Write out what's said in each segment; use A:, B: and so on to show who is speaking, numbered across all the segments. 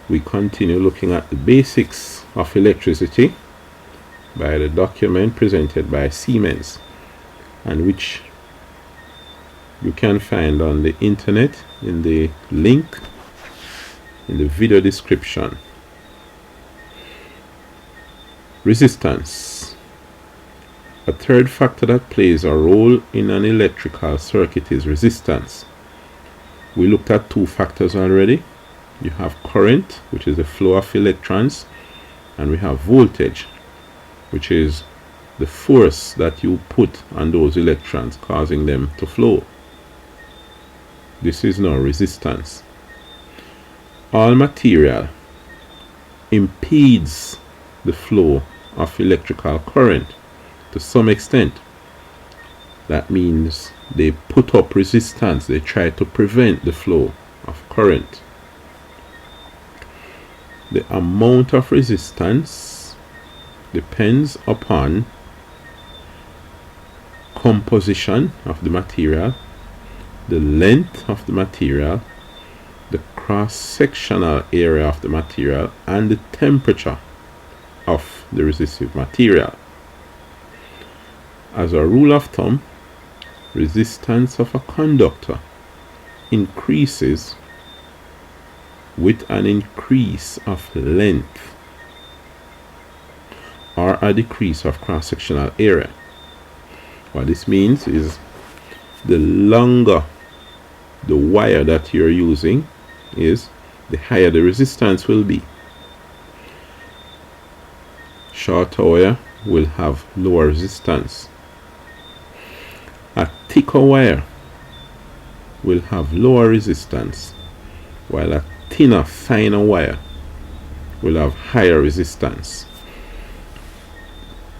A: we continue looking at the basics of electricity by the document presented by Siemens, and which you can find on the internet in the link in the video description. Resistance. A third factor that plays a role in an electrical circuit is resistance. We looked at two factors already. You have current, which is the flow of electrons, and we have voltage, which is the force that you put on those electrons, causing them to flow. This is now resistance. All material impedes the flow of electrical current to some extent. That means they put up resistance, they try to prevent the flow of current. The amount of resistance depends upon composition of the material, the length of the material, the cross-sectional area of the material, and the temperature of the resistive material. As a rule of thumb, resistance of a conductor increases with an increase of length or a decrease of cross-sectional area. What this means is the longer the wire that you're using is, the higher the resistance will be. Shorter wire will have lower resistance. A thicker wire will have lower resistance, while a thinner, finer wire will have higher resistance.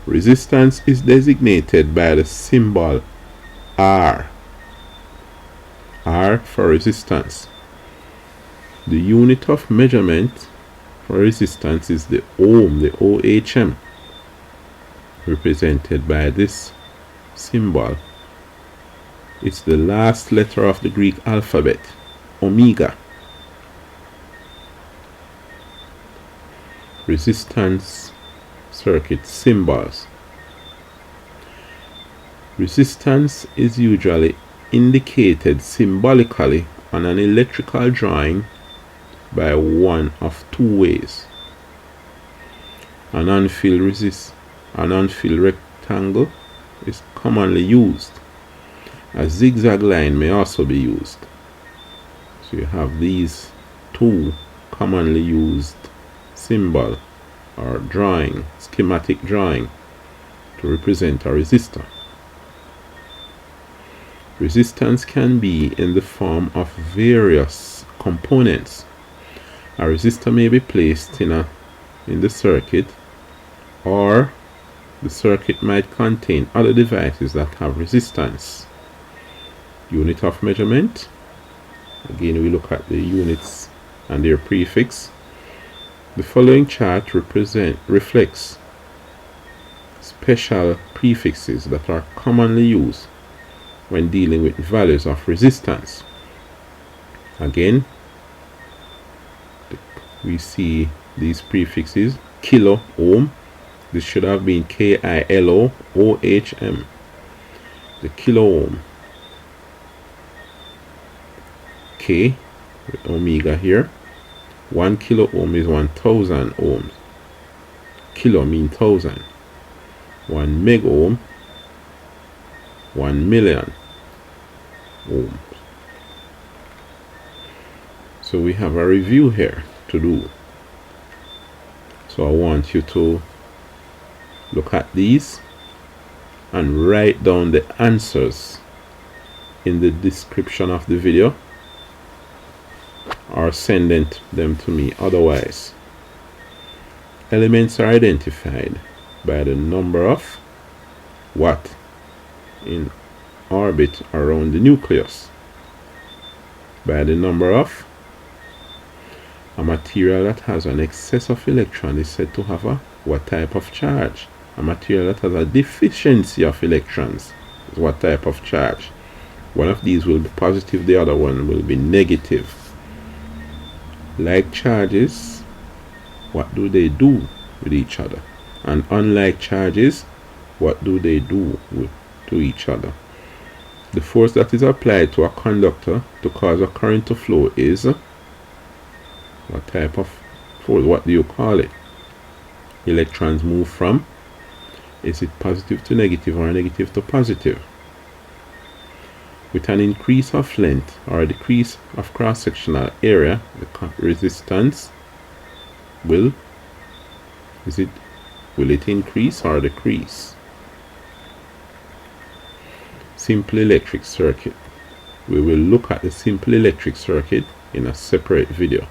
A: Resistance is designated by the symbol R. R for resistance. The unit of measurement for resistance is the ohm, the OHM, represented by this symbol. It's the last letter of the Greek alphabet, omega. Resistance circuit symbols. Resistance is usually indicated symbolically on an electrical drawing by one of two ways. An unfilled rectangle is commonly used. A zigzag line may also be used. So you have these two commonly used symbol or drawing, schematic drawing, to represent a resistor. Resistance can be in the form of various components. A resistor may be placed in the circuit, or the circuit might contain other devices that have resistance. Unit of measurement. Again, we look at the units and their prefix. The following chart reflects special prefixes that are commonly used when dealing with values of resistance. Again, we see these prefixes: kilo ohm. This should have been KILO OHM. The kilo ohm. K with omega here. 1 kilo ohm is 1000 ohms. Kilo means 1000. 1 meg ohm, 1 million ohms. So we have a review here to do. So I want you to look at these and write down the answers in the description of the video, or send them to me otherwise. Elements are identified by the number of watt in orbit around the nucleus, by the number of a material that has an excess of electron is said to have a what type of charge. A material that has a deficiency of electrons is what type of charge. One of these will be positive, the other one will be negative. Like charges what do they do with each other? And unlike charges, what do they do to each other? The force that is applied to a conductor to cause a current to flow is what type of force? What do you call it? Electrons move from, is it positive to negative or negative to positive? With an increase of length or a decrease of cross-sectional area, the resistance will it increase or decrease? Simple electric circuit. We will look at the simple electric circuit in a separate video.